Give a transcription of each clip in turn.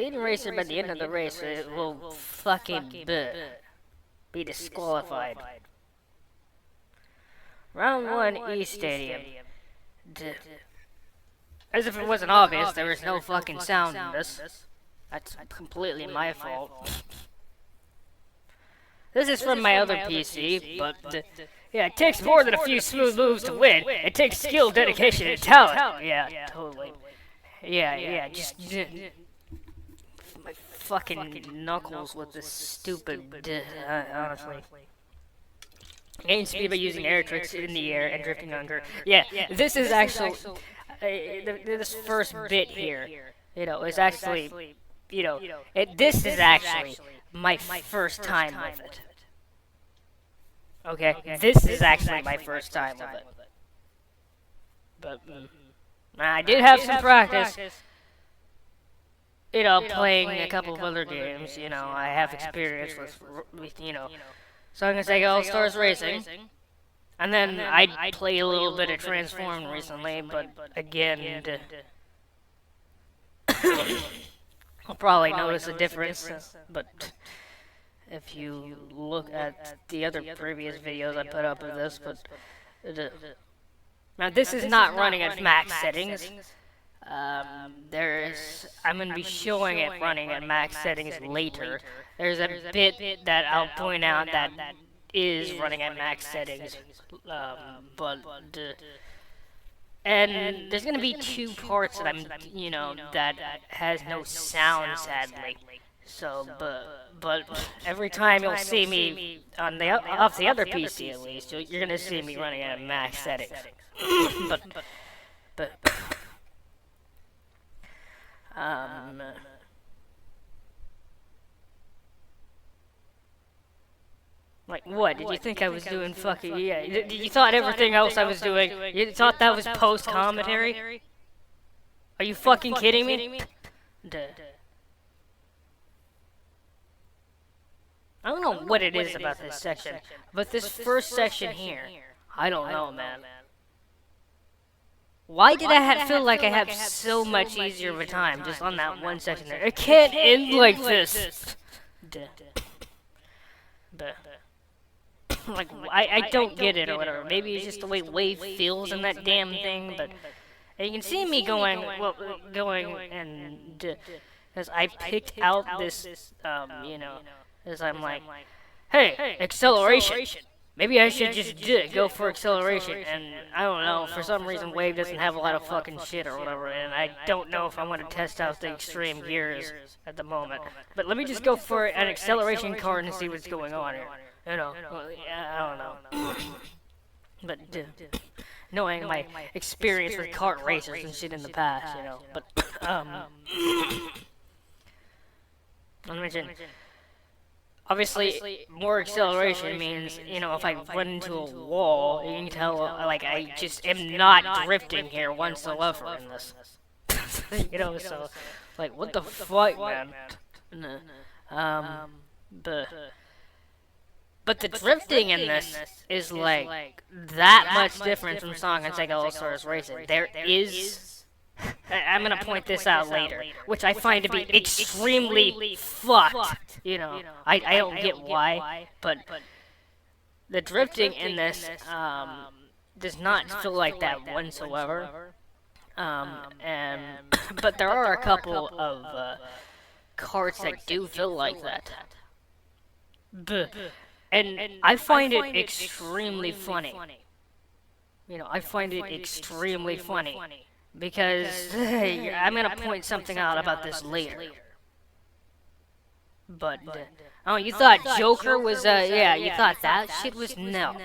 leading racer by the end of the race will fucking be disqualified. Round 1 E Stadium. As if it wasn't obvious, there was no fucking sound in this. That's completely my fault. This is from my other PC, but yeah, it takes more than a few smooth moves to win. It takes skill, dedication, and talent. Yeah, totally. Yeah, just my fucking knuckles with this stupid, honestly. Gain speed by using air tricks in the air and drifting under. Yeah, this is actually, this first bit here, is actually, this is actually my first time with it. Okay, this is actually my first time with it. But, I did have some practice, playing a couple of other games, I have experience with so I'm gonna say All-Stars Racing. And then I play a little bit of Transform recently, but again, I'll probably notice a difference, but if you look at the other previous videos I put up of this, now this is not running at max settings. I'm going to be showing it running at max settings later. There's a bit that I'll point out that is running at max settings, and there's going to be two parts that that has no sound, sadly. So, but every time you'll see me on off the other PC at least, you're going to see me running at max settings. but like what? Did you think I was doing fucking, yeah, you thought everything else I was doing, you thought that was post-commentary? Are you fucking kidding me? I don't know what it is about this section, but this first section here, I don't know, man. Why did I feel like I have so much easier of a time just on that one section there? It can't end like this. Like, I don't get it or whatever. Maybe it's just the way Wave feels in that damn thing, but you can see me going and because I picked out this, as I'm like, hey, acceleration. Maybe I should just go for acceleration, and I don't know, for some reason Wave doesn't have a lot of fucking shit or whatever, and I don't know if I want to test out the extreme gears at the moment. But let me just go for an acceleration card and see what's going on here. I don't know. But, knowing my experience with kart racers and shit in the past, but, I'll mention, obviously, more acceleration means, if I run into a wall, you can tell, like, I just am not drifting here whatsoever in this. So, like, what the fuck, man? But the drifting in this is, like, that much different from Song and Sega All-Stars Racing. There is... I'm gonna point this out later, which I find to be extremely fucked. I don't get why, but the drifting in this does not feel like that whatsoever. But there are a couple of carts that do feel like that. And I find it extremely funny. I find it extremely funny. Because I'm gonna point something out about this later. But, you thought Joker was, you thought that shit was, no.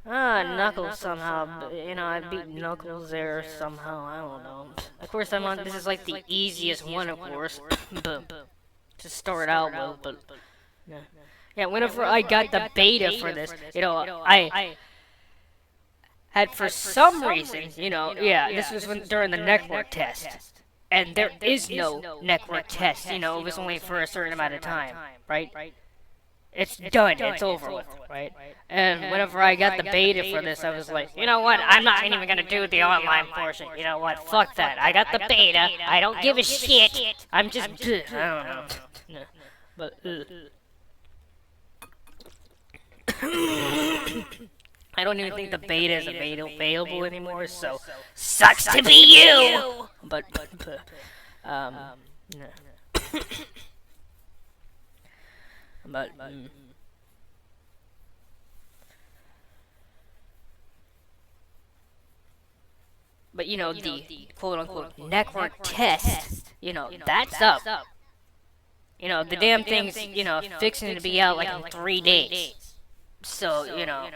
Knuckles somehow, I beat Knuckles there somehow, I don't know. Of course, this is like the easiest one, of course, to start out with, but, yeah, whenever I got the beta for this, I had, for some reason, this was during the network test, and there is no network test, it was only for a certain amount of time, right? it's done. It's over with, right? And whenever I got the beta for this, I was like, you know what? I'm not even gonna do the online portion. You know what? Fuck that. I got the beta. I don't give a shit. I'm just, I don't know. No. But, I don't even think the beta is available anymore, so sucks to be you. But no. But but you know the quote unquote network test, you know that's up. You know the damn thing's fixing to be out like in 3 days. So you know.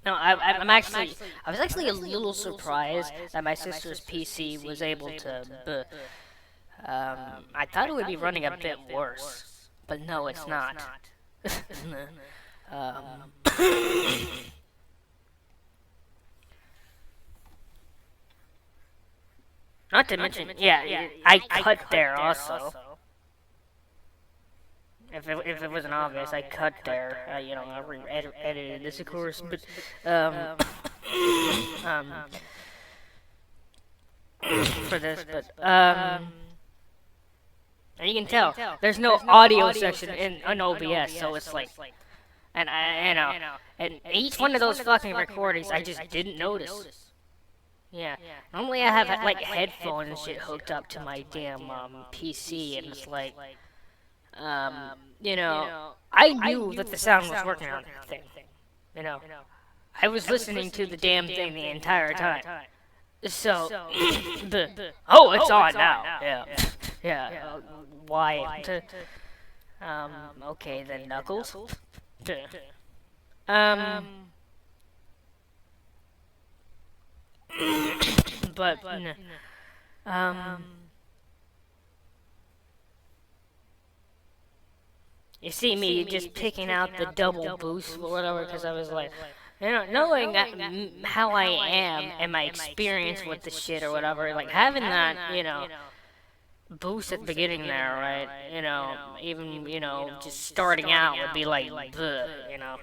No, I was actually a little surprised that my sister's PC was able to. I thought it would be running a bit worse, but no, it's not. Not to mention, yeah, I cut there also. If it wasn't obvious, I cut there. You know, I edited this, of course, but for this, but and you can tell there's no audio section in OBS, so it's like, and and each one of those fucking recordings I just didn't notice. Yeah, normally I have like headphones and shit hooked up to my damn PC, and it's like. You know, I knew that the sound was working on that thing. You know, I was listening to the damn thing the entire time. So, oh, it's on now. Yeah, yeah. Why? Okay, then Knuckles. But you see me just picking out the double boost or whatever, because I was like, you know, knowing how I am and my experience with the shit or whatever, like having that, you know, boost at the beginning there, right? You know, even, you know, just starting out would be like, you know.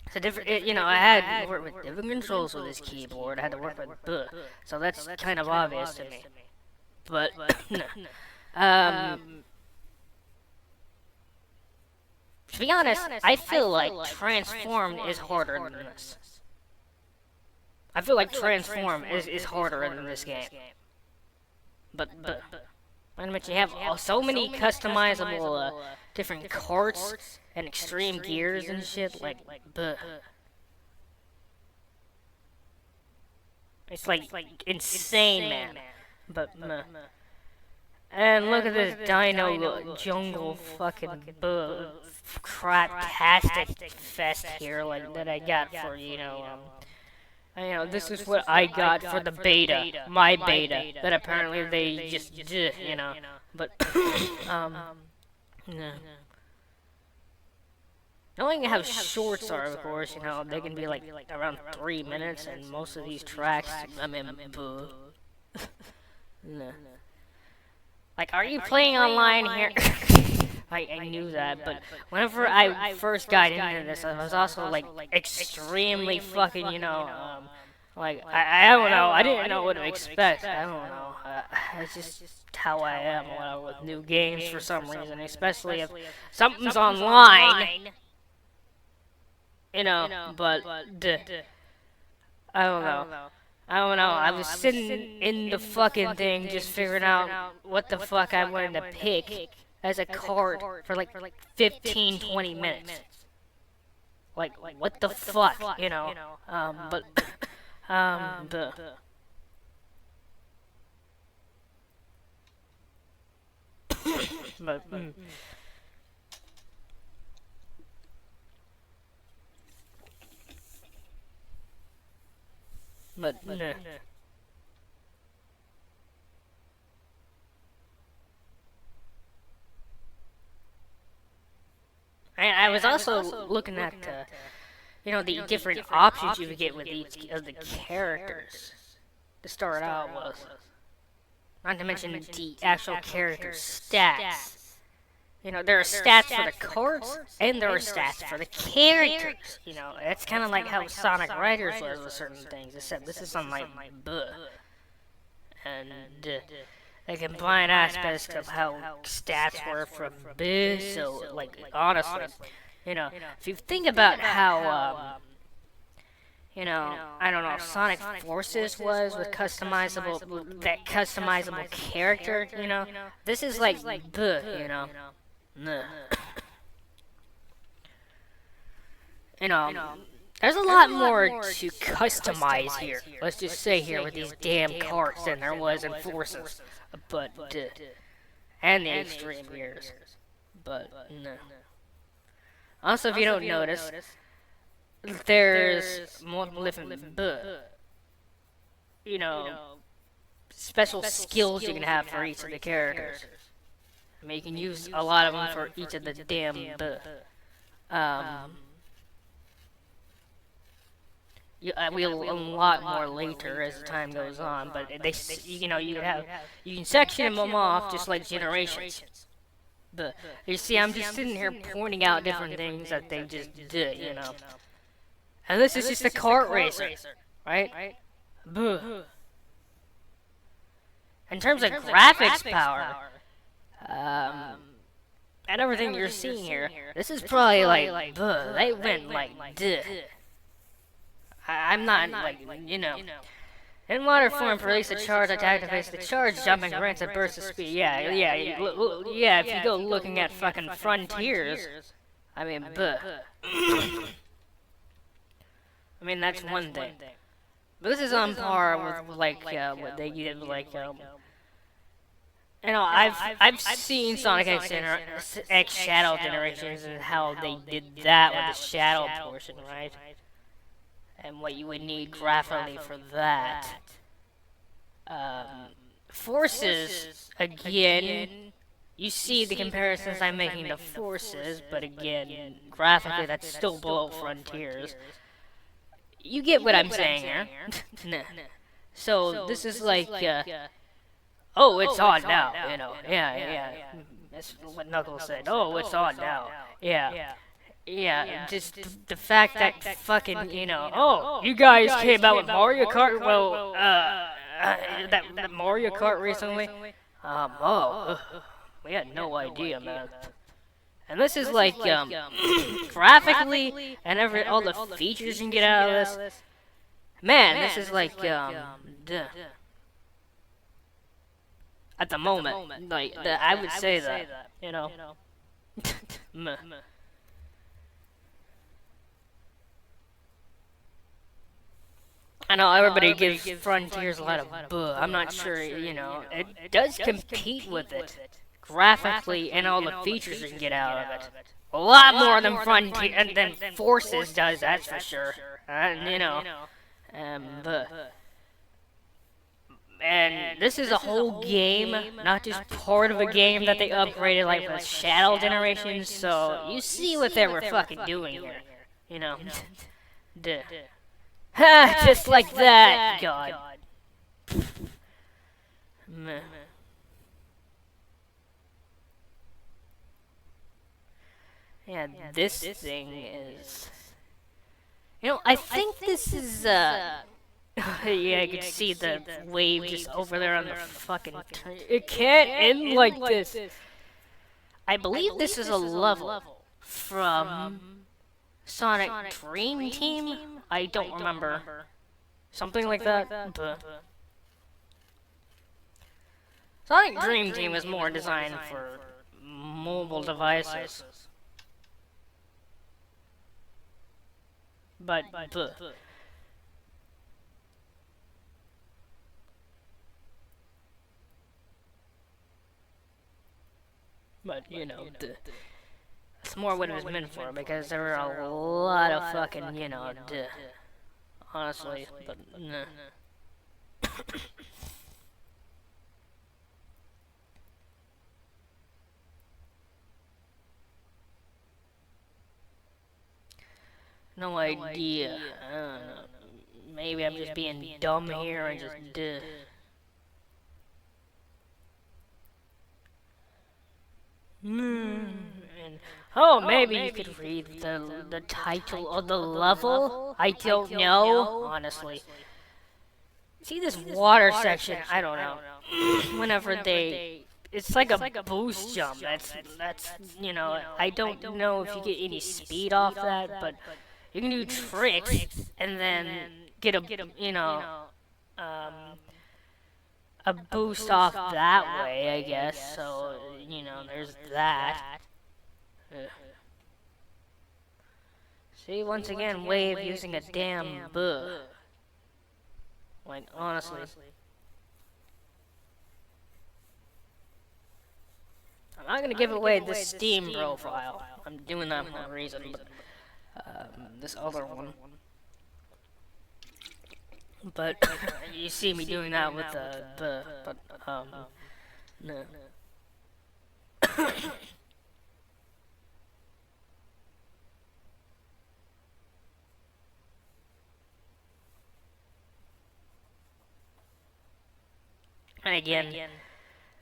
It's a different, you know, I had to work with different controls with this keyboard. I had to work with so that's kind of obvious to me. But, to be honest, I feel like Transformed is harder than this. I feel like Transform is harder than this game. But you have so many customizable different carts and extreme gears and shit. Like, it's like insane, man. But and look at this dino jungle fucking crap-tastic fest here, like, that I got for, you know, this is what I got for the beta, my beta, that apparently they just did, you know, but, no. Knowing how shorts are, of course, you know, they can be, like, around 3 minutes, and most of these tracks, I mean, no. Like, are you playing online here? I knew that, but whenever I first got into this, I was also, like, extremely fucking, you know, like, I don't know, I didn't know what to expect, I don't know, it's just how I am with new games for some reason, especially if something's online, you know, but, I don't know. I was sitting in the fucking thing just figuring out what the fuck I wanted to pick as a card for like 15, 20 minutes. Like, what the fuck, you know? But, no. I was also looking at, the different options you would get with each of the characters to start out with. Not to mention the actual character stats. There are stats for the cards, and there are stats for the characters. It's kind of like how Sonic Riders was with certain things, except this is something like buh. And the combined aspects of how stats were from buh, so, honestly, if you think about how, I don't know, Sonic Forces was with that customizable character, this is like buh, Nah. There's a lot more to customize here. Let's just say here with these damn carts than there was in Forces. But, and the Extreme Years. But, no. Also, if you don't notice, there's multiple different, special skills you can have for each of the characters. I mean, you can use a lot of them for each of the damn, we'll unlock more later as the time goes on, but you can section them off just like generations. But you see, I'm just sitting here pointing out different things that they just did, And this is just a kart racer, right? Buh. In terms of graphics power, and everything you're seeing here, this is probably like buh. They went like duh. I'm not In water form, release a charge that activates the charge, jumping grants a burst of speed. Yeah. If you go looking at fucking Frontiers, I mean, buh. I mean, that's one thing. But this is on par with what they did I've seen Sonic X Shadow Generations and how they did that with the shadow portion, right? And what you would need graphically for that. Forces, again, you see the comparisons I'm making to Forces, but again, graphically that's still below Frontiers. You get what I'm saying here. Nah. So this is like, oh, it's on now, Yeah. That's what Knuckles said. Oh, it's on now. Yeah, just the fact that fucking, oh, you guys came out with Mario Kart? Well, that Mario Kart recently? We had no idea, man. And this is like, graphically, and all the features you can get out of this. Man, this is like, at the moment, I would say that, Meh. I know everybody gives Frontiers a lot of buh. I'm not sure, it does compete with it graphically and all the features you can get out of it. A lot more than than Forces does, that's for sure. Buh. And this is a whole game, not just part of a game that they upgraded like with Shadow Generations, so you see what they were fucking doing here, Duh. Ha! Just like that, God. Meh. Yeah, this thing is... I think this is, yeah, I can see the wave just over there on the fucking... It can't end like this. I believe this is a level from Sonic Dream Team? I don't remember. Something like that. But Sonic Dream Team is more designed for mobile devices. But it's more what it was meant for, because there were a lot of fucking, honestly, but nah. No idea. I don't know. Maybe I'm just being dumb here and just duh. And, oh, maybe you could read the title of the level? I don't know, honestly. See this water section? I don't know. Whenever they, it's like a boost jump. That's I don't know if you get any speed off that, but you can do tricks and then get um, a boost off that way, I guess. So there's that. Ugh. See, once again, Wave using a damn buh. Like, honestly. I'm not gonna give away this Steam profile. I'm doing that for a reason, but this other one. But you see me doing that with the no. And again,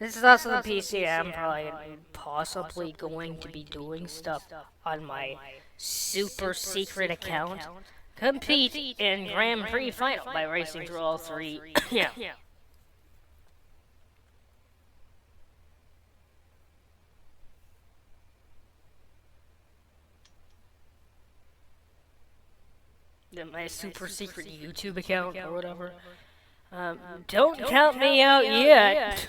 this is also the PC I'm probably possibly going to be doing stuff on my super secret account. Compete in Grand Prix Final by racing through all three. Yeah. My super secret YouTube account or whatever. Don't count me out yet.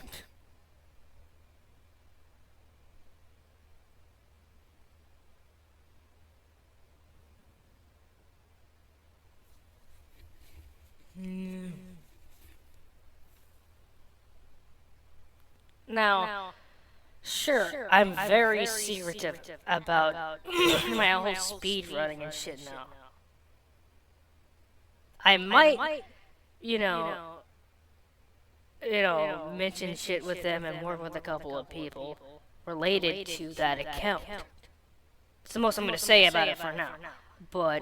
Now, sure, I'm very secretive about my whole speed running and shit now. I might, mention shit with them and work with a couple of people related to that account. It's the most I'm gonna say about it for now. But,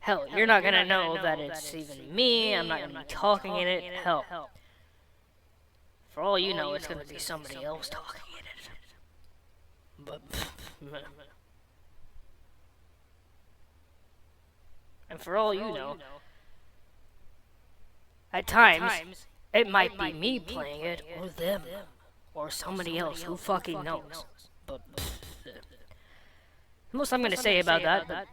hell, you're not gonna know that it's even me, I'm not gonna be talking in it, hell. For all you know, it's gonna be somebody else talking in it. But, and for all you know, at times, it might be me playing it, or them, or somebody else, who fucking knows. But, most I'm gonna say about that, but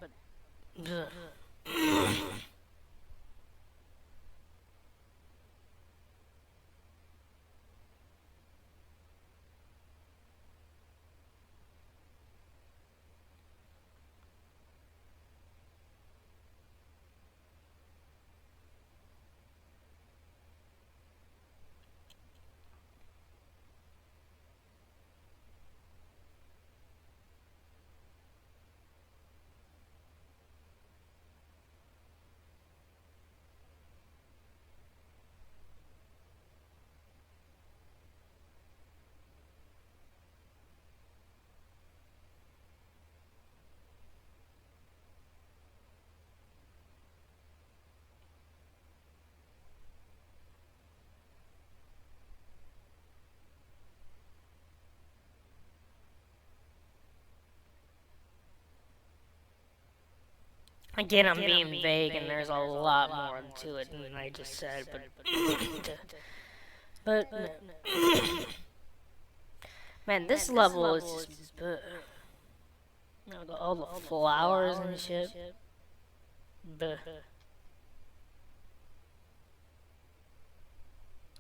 again, I'm being vague, and there's a lot more to it than I just said, but man, this level is just, all the flowers and shit,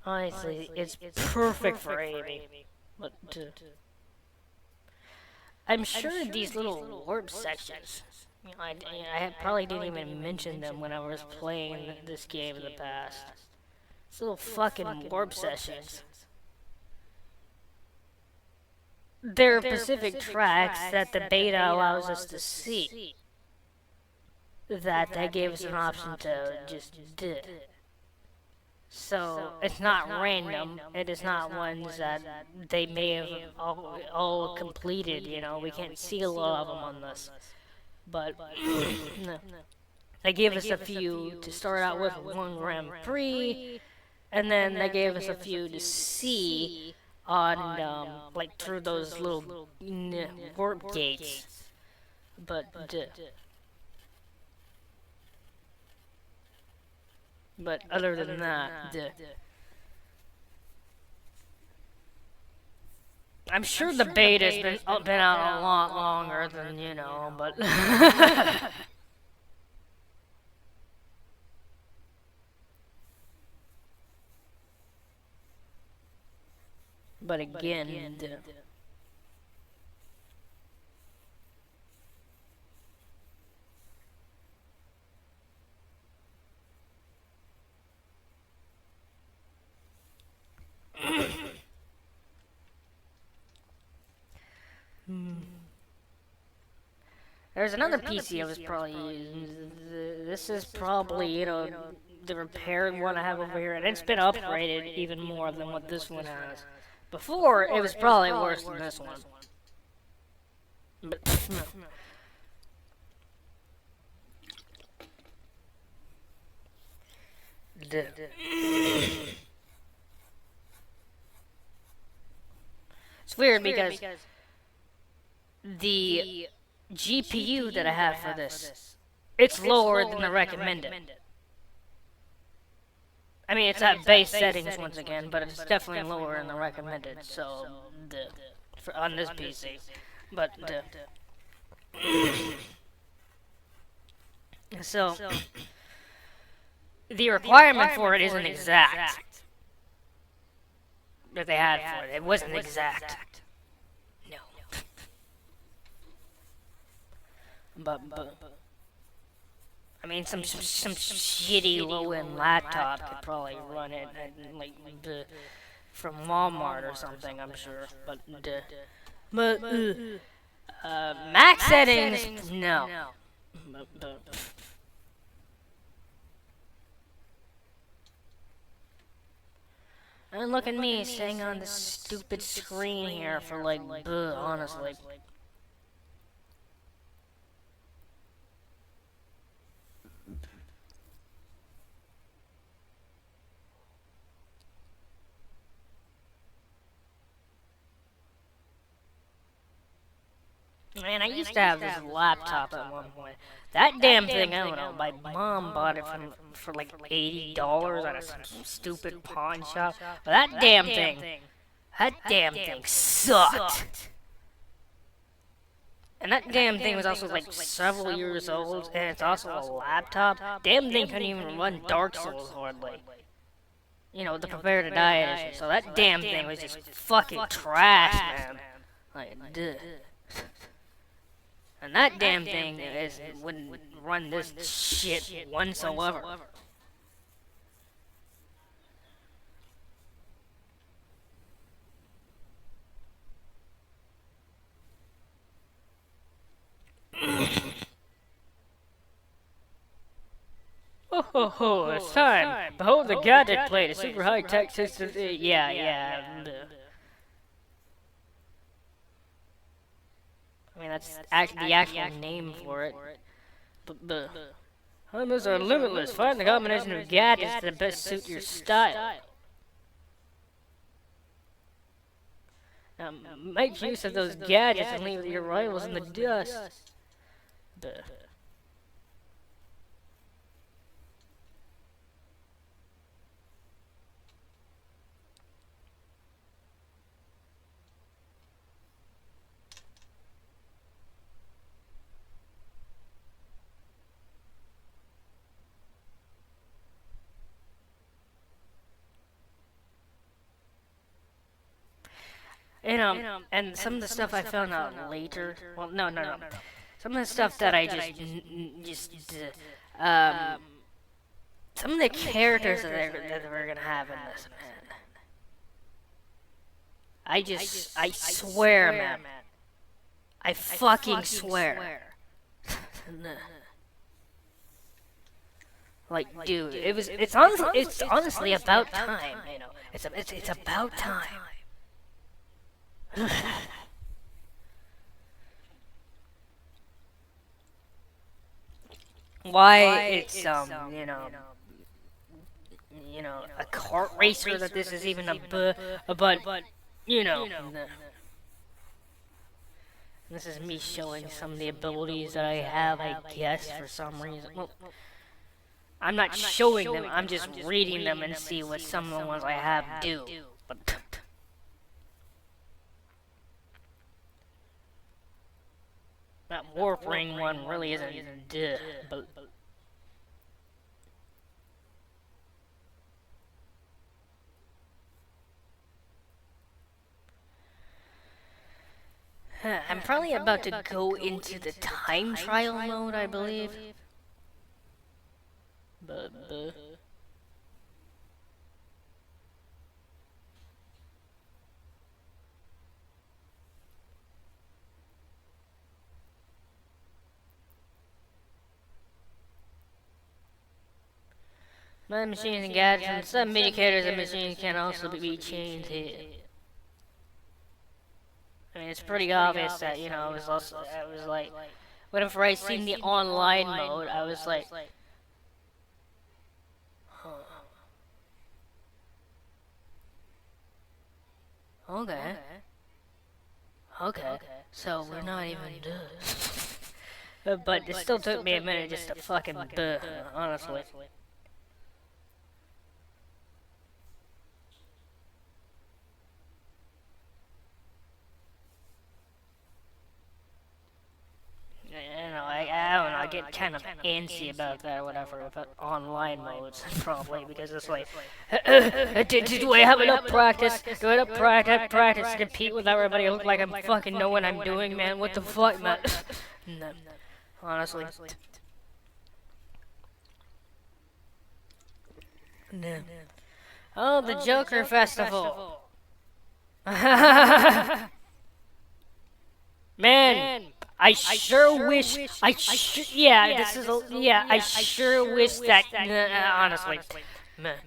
honestly, it's perfect for aiming, but, I'm sure these little warp sections, I probably didn't even mention them when I was playing this game in the past. These little fucking warp sessions. They're specific tracks that the beta allows us to see. That they gave us an option to just do. So, it's not random. It is not ones that they may have all completed, we can't see a lot of them on this. but no. They gave us a few to start out with, 1 gram free, and then they gave us a few to see on, like, through those little warp gates. But other than that, I'm sure the beta's been out a lot longer than, but but again, there's another PC I was probably using. This is probably, the repaired one I have over here, and it's been upgraded even more than what this one has. Before, it was probably worse than this one. But, it's weird because the GPU that I have for this, it's lower than the recommended. I mean, it's at base settings once again, but it's definitely lower than the recommended. So, on this PC, but so the requirement for it isn't exact that they had for it. It wasn't exact. No. But I mean, some shitty low-end laptop could probably run it, like from Walmart or something, I'm sure. But max settings, no. And look at me staying on this stupid screen here for like, honestly. Man, I used to have this laptop at one point. That damn thing, I don't know, my mom bought it for like $80 at some stupid pawn shop. But that damn thing sucked. And that damn thing was also like several years old, and it's also a laptop. Damn thing couldn't even run Dark Souls hardly. The Prepare to Die edition. So that damn thing was just fucking trash, man. Like, duh. And that damn thing wouldn't run this shit whatsoever. Oh, it's time. Behold the gadget plate, a super high-tech system. Yeah. I mean, that's the actual name for it. But hummus are limitless. Find the combination of gadgets that best suit your style. Now, make use of those gadgets and leave your rivals in the dust. And some of the stuff I found out later. Well, no. Some of the stuff that I some of the characters that we're gonna have in this, man. I swear, man. I fucking swear. Like, dude, it's honestly about time, It's about time. why it's a kart racer that this is even but you know this is me showing some of the abilities that I have, I guess, for some reason. Well, I'm not showing them, I'm just reading them and see what some of the ones I have do. But that warp ring one really isn't but I'm probably about to go into the time trial mode, I believe. But, my machines and gadgets and some indicators of machines can also be changed here. I mean, it's pretty obvious that, I was like, whenever I seen the online mode, I was like, huh. Okay. Okay. So we're not even done. But it still took me a minute just to fucking honestly. I don't know, I get kind of antsy about that or whatever, about online modes, probably, because it's like, do I have enough practice? Do I have practice to compete with everybody? I look like I'm fucking know what I'm doing, man. What the fuck, man? No, honestly. No. Oh, the Joker Festival. Man, I sure wish. Yeah, this is. I sure wish that. Honestly, man.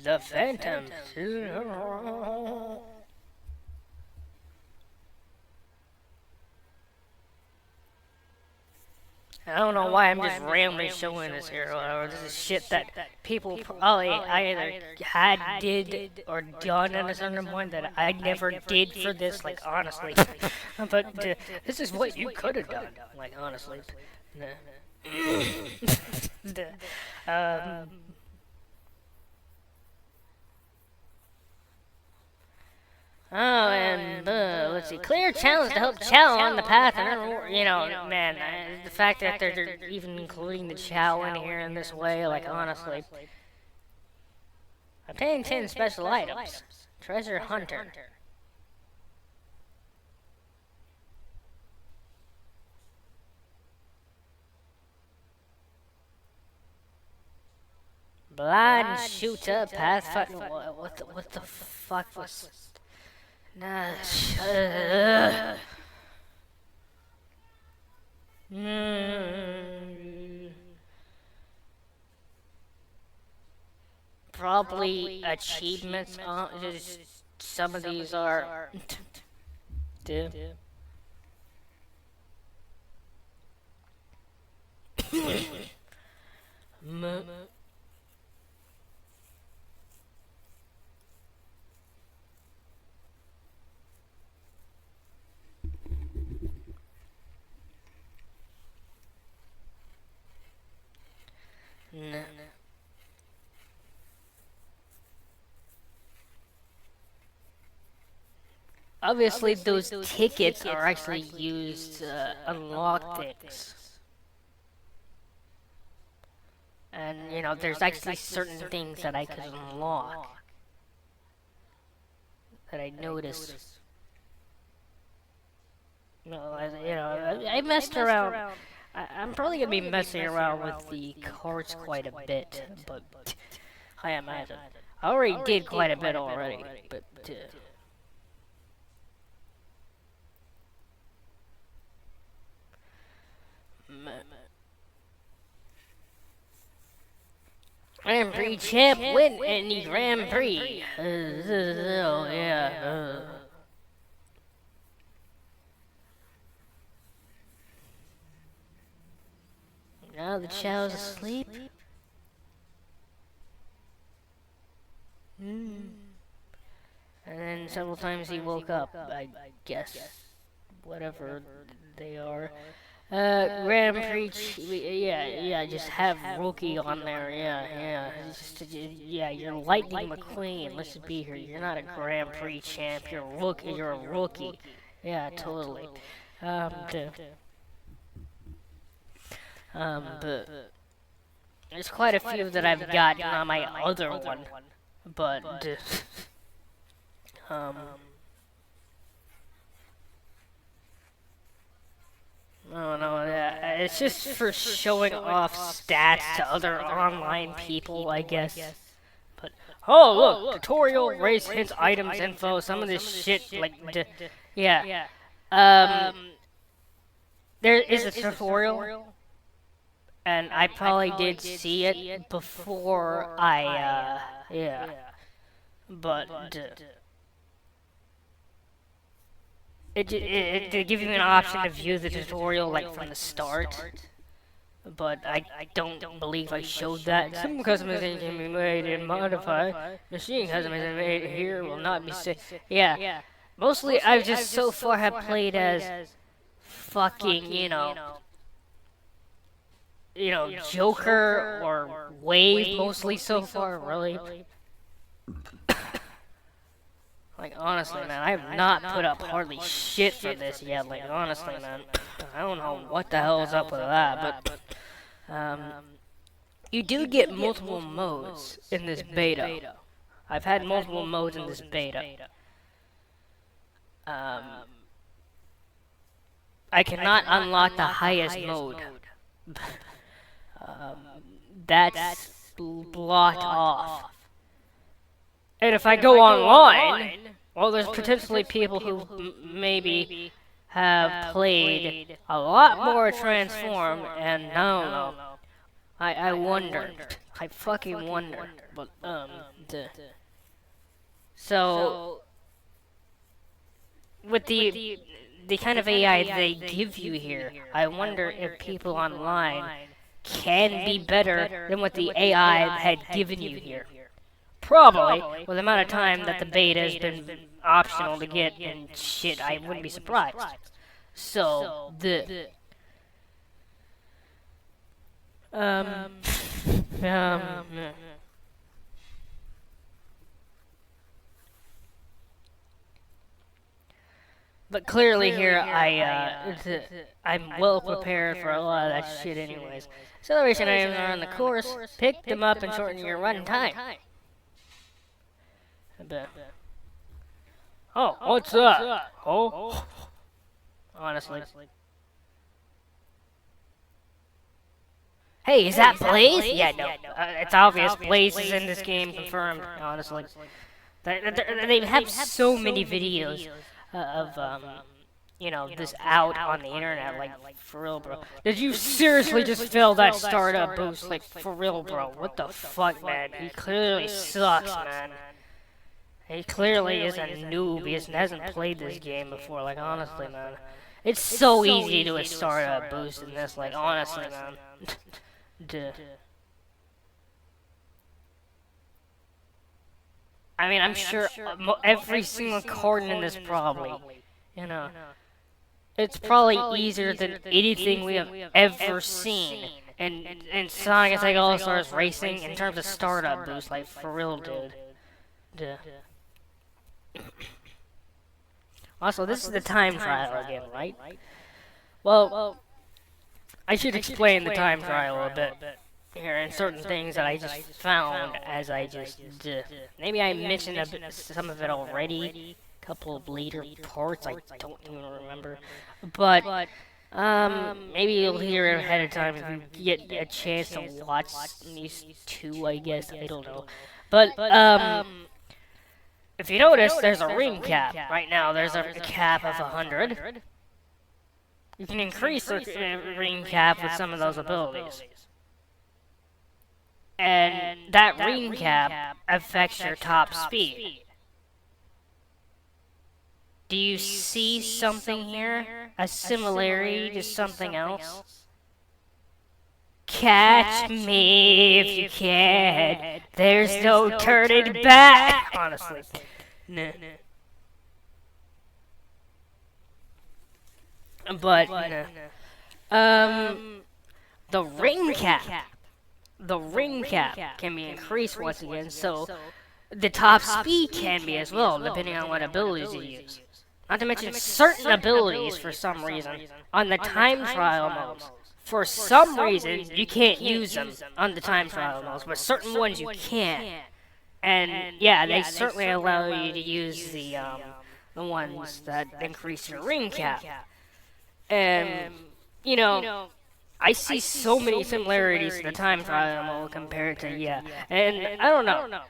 The Phantom. I don't know why I'm just randomly showing this here, or this is shit that people probably either did, or done at a certain point that I never did for this, like, honestly. But this is what you could have done, like, honestly. Oh, and let's see, clear challenge to help Chow on the path, and man, the fact that they're even including the Chow in here in this way, like, honestly. Obtain 10 special items. Treasure Hunter. Blind shooter, pathfinder. What the fuck was? Nah. Probably achievements. Just some of these are. No. Obviously, those tickets are actually used to unlock things. And, there's actually certain things that I could unlock. That I noticed. I messed around. I'm probably gonna be messing around with the cards quite a bit, but I imagine. I already did quite a bit already, but Grand Prix champ win any Grand Prix. Oh, yeah. Now the chow's asleep. And then several times he woke up, I guess. Whatever they are. Grand Prix, yeah, just have rookie on there, yeah. Yeah, you're Lightning McQueen, let's be here. You're not a Grand Prix champ, you're a rookie. Yeah, totally. But there's quite a few that I've gotten on my other one, but, oh no, it's just for showing off stats to other online people, I guess. But, oh look, tutorial, race hints, items, info, some of this shit, like, yeah. There is a tutorial, and I probably did see it before yeah. But, it gives you an option to view the tutorial, like, from the start. But I don't believe I showed that. Some customization can be made and modified. Machine customization made here will not be safe. Yeah. Mostly, I've just so far have played as fucking, Joker or Wave mostly so far, really. Like, honestly, man, I have not put up hardly shit for this yet. Like, honestly, man, I don't know what the hell is up with that, but, you do get multiple modes in this beta. I've had multiple modes in this beta. I cannot unlock the highest mode. That's blocked off. And if I go online, well, there's potentially people who maybe have played a lot more Transform, and I don't know. I wonder. I fucking wonder. But, so, with the kind of AI they give you here, I wonder if people online can be better than what the AI had given you here. Probably, with the amount of time that the beta has been optional to get and shit, I wouldn't be surprised. So, but clearly here, I'm well prepared for a lot of that shit anyways. Acceleration items are on the course. Pick them up and shorten your run time. Oh, what's that? Oh? Honestly. Hey, is that Blaze? Yeah, no. It's obvious Blaze is in this game, confirmed, honestly. They have so many videos of, this out on the internet, like, for real, bro. Did you seriously just fail that startup boost? Like, for real, bro. What the fuck, man? He clearly sucks, man. He clearly is a noob. He hasn't played this game before, like, honestly, man. It's so easy to start a boost in this, like, honestly, man. I mean, I'm sure every single card in this probably, it's probably easier than anything we have ever seen in Sonic Attack All-Stars Racing in terms of startup boost, like, for real, dude. Also, this is the time trial again, right? Well, I should explain the time trial a bit here and certain things that I just found as I just maybe I mentioned some of it already, a couple of later parts, I don't even remember. But, maybe you'll hear it ahead of time if you get a chance to watch these two, I guess, I don't know. But, if you notice, there's a ring cap. Right now, there's a cap of 100. You can increase the ring cap with some of those abilities. and that ring cap affects your top speed. Do you see something here? A similarity to something else? Catch me if you can. There's no turning back. Honestly. Nah. But, nah. The ring cap. The ring cap can be increased once again, so the top speed can be as well, depending on what abilities you use. Not to mention certain abilities, for some reason, on the time trial modes. For some reason, you can't use them on the time trial modes, but certain ones you can. And yeah, they certainly allow you to use the ones that increase your ring cap. And, you know, I see so many similarities to the time trial mode compared to, yeah. And I don't know.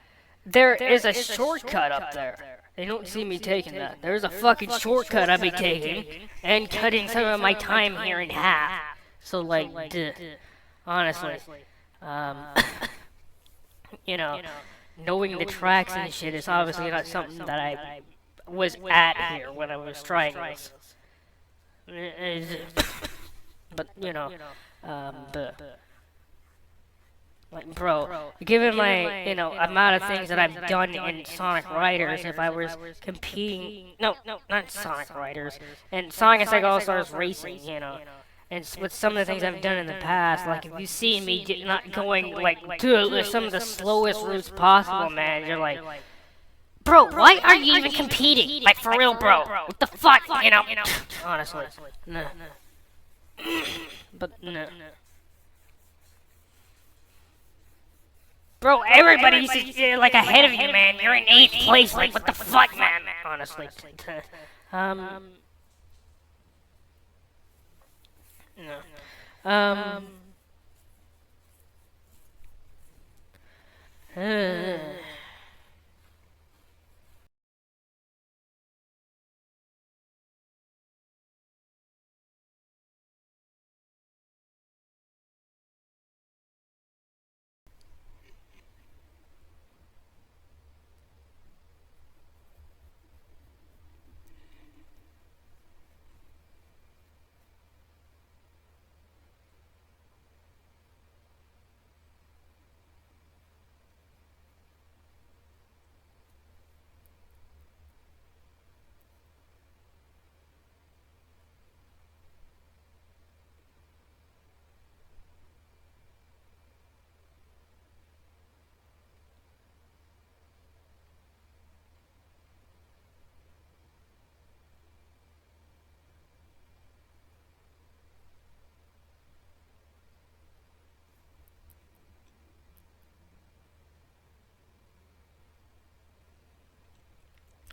There is a shortcut up there. They don't see me taking that. There's a fucking shortcut I'll be taking and cutting some of my time here in half. So, like, duh. Honestly. You know, knowing the tracks and shit is obviously not something that I was at here when I was trying this. But, like, bro, given my, amount of things that I've done in Sonic Riders, if I was competing, no, not Sonic Riders, and Sonic All-Stars Racing, and with some of the things I've done in the past, like, if you see me not going, like, to some of the slowest routes possible, man, you're like, bro, why are you even competing? Like, for real, bro, what the fuck, honestly, no. But, no. Bro, everybody's like ahead of you, man. You're in 8th place. Like, what the fuck, man? Honestly. No.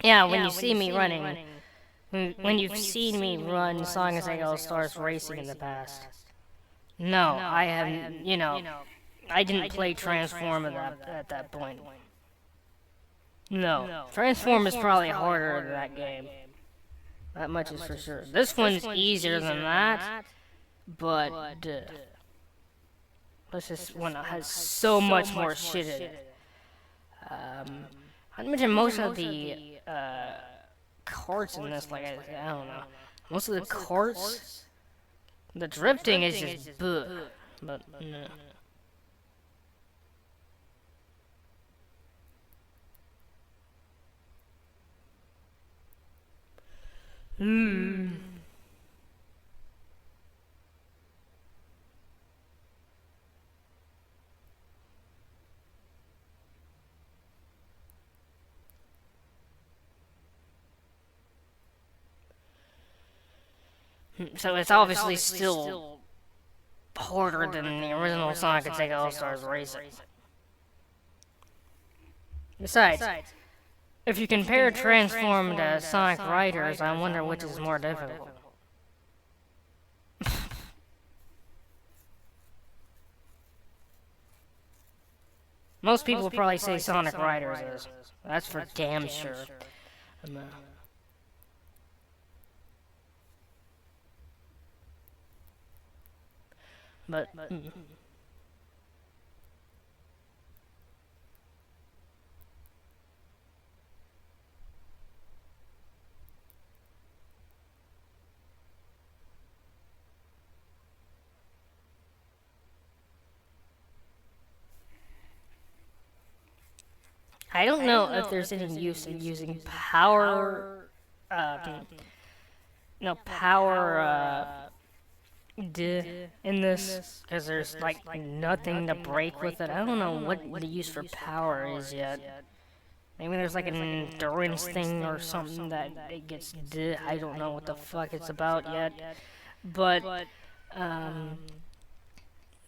Yeah, when you see me running, when you've seen me run Sonic All-Stars Racing in the past. No, I haven't, I didn't play Transform at that point. No, Transform is probably harder than that game. That much is for sure. This one's easier than that, but this one has so much more shit in it. I imagine most of the carts in this, like, I don't know. Most of the carts, the drifting is just bleh, but no. So it's obviously still harder than the original Sonic All-Stars Racing. Besides, if you compare Transform to Sonic Riders, I wonder which is more difficult. Most people probably say Sonic Riders is. That's for damn sure. But I don't know if there's any use in using power, no power, in this, because there's like nothing to break with it. I don't know what the use for power is yet. Maybe there's like an endurance thing or something that it gets I don't know what the fuck it's about yet. But,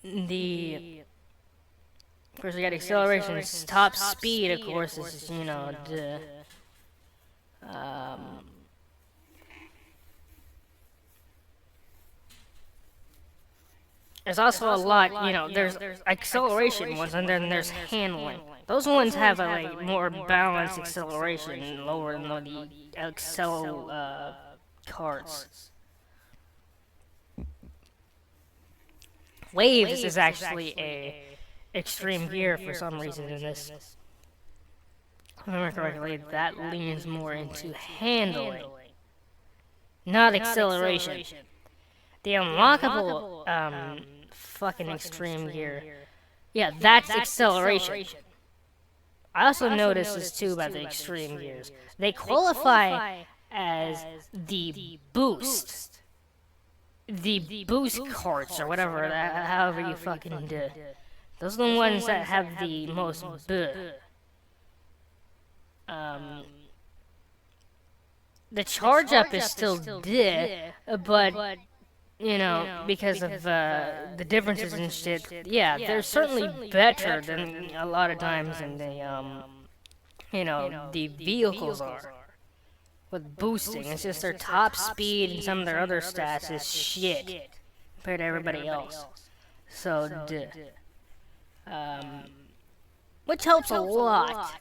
the... Of course, we got acceleration. Top speed, of course, is, you know, there's also a lot, you know, there's acceleration ones, and then there's handling. Those ones have a like more balanced acceleration, lower than the accel carts. Waves is actually a extreme gear for some reason in this. If I remember correctly, that leans more into handling, not acceleration. The unlockable, fucking extreme gear, yeah, that's acceleration. I also noticed this too about the extreme gears. They qualify as the boost. The boost carts, or whatever, however you fucking do. Those are the ones that have the most the charge up is still but, you know, because of the differences and shit, yeah, they're certainly better than a lot of times in the, you know, the vehicles are. With boosting, it's just their top speed and some of their other stats is shit compared to everybody else. So, which helps a lot.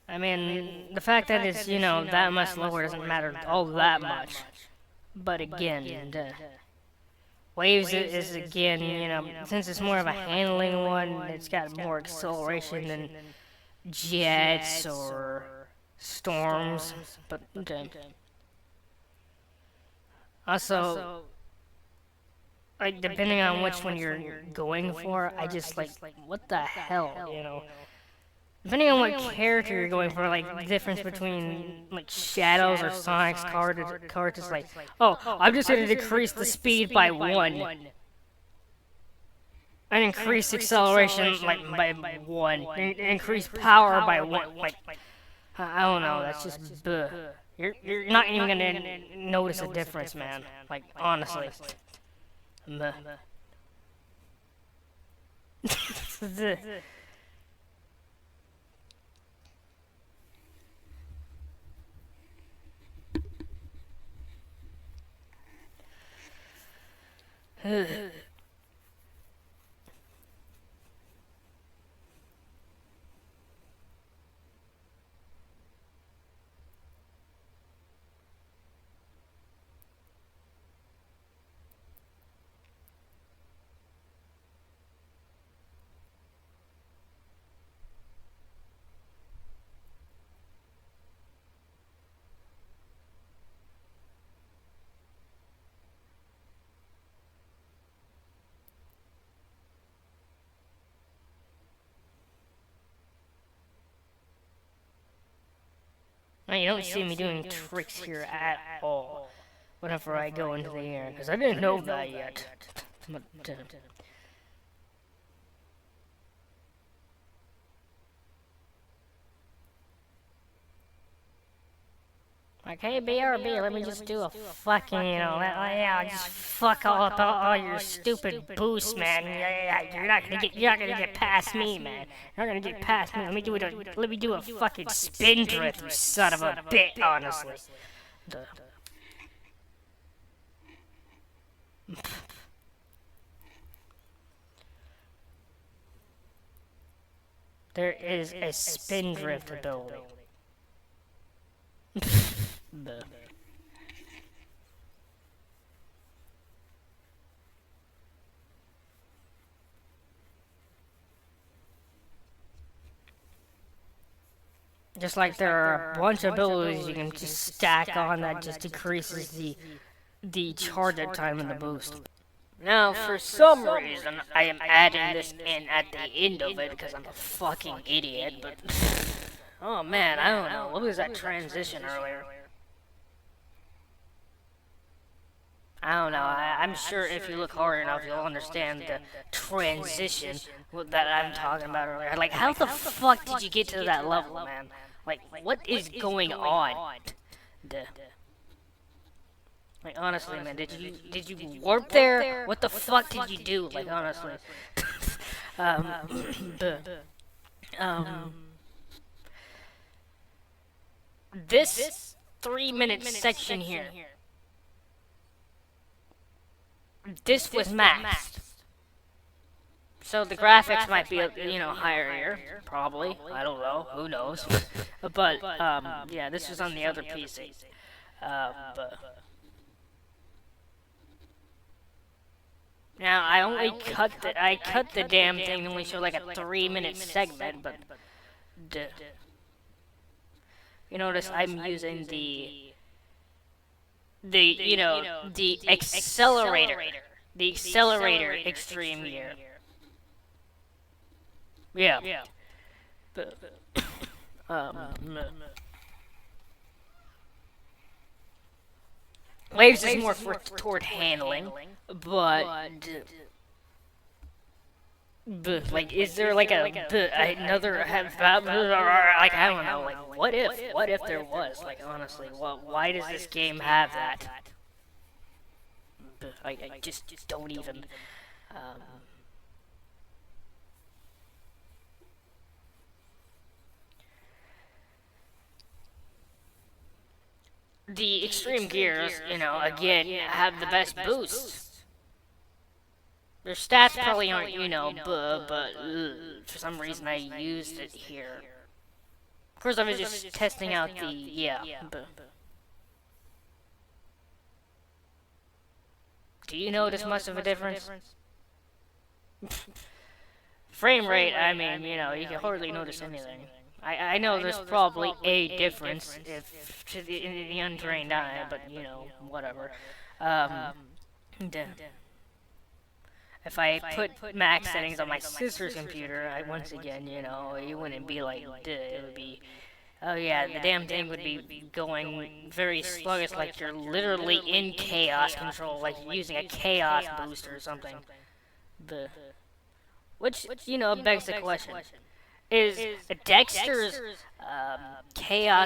I mean, the fact that it's, you know, that much lower doesn't matter all that much. But again, Waves is again, you know, since it's more of a handling one, it's got more acceleration than jets or storms. But, also, like, depending on which one you're going for, I just, like, what the hell, you know? Depending on what character you're going for, like, the difference between, like, Shadows or Sonic's cards is like, oh, I'm just gonna decrease the speed by 1. And increase acceleration, like, by 1. And increase power by 1. Like, I don't know, that's just, bleh. You're not even gonna notice a difference, man. Like, honestly. Meh. You don't see me doing tricks here at all whenever I go into the air, because I didn't know that yet. But, like, hey, BRB, let me just do a fucking, you know, yeah, just fuck all your stupid boosts, man. Yeah, you're not gonna get past me, man. You're not gonna get past me. Let me do a fucking spin drift, you son of a bitch, honestly. There is a spin drift ability. Just like there are a bunch of abilities you can just stack on that just decreases the charge up time in the boost. Now, for some reason, I am adding this in at the end of it because I'm a fucking idiot, but... Oh man, I don't know. What was that transition earlier? I don't know. I'm sure if you look hard enough, you'll understand the transition that I'm talking about earlier. Like, how the fuck did you get to that level, man? Like, what is going on? Like, honestly, man, did you warp there? What the fuck did you do? Like, honestly. um, um, this 3-minute section here, this was maxed. So the graphics might be, higher here, probably. I don't know. Who knows? But, yeah, this was on the other PC. Now, I cut the damn thing and only show like a 3-minute segment, but, you notice I'm using the accelerator extreme gear. Yeah. Waves is more toward handling, but like, is there like another like, I don't know, like, what if there was, like, honestly, why does this game have that? I just don't even. The extreme gears, again, have the best boost. Their stats probably aren't, but for some reason I used it here. Of course, I was just testing out the, Do you notice much of a difference? Frame rate, I mean, you can hardly notice anything. I know there's probably a difference if to the untrained eye, but whatever. If I put max settings on my sister's computer, once again, it wouldn't be like, it would be, oh yeah, the damn thing would be going very sluggish, like you're literally in chaos control, like you're using a chaos boost or something. Which, begs the question. Is Dexter's chaos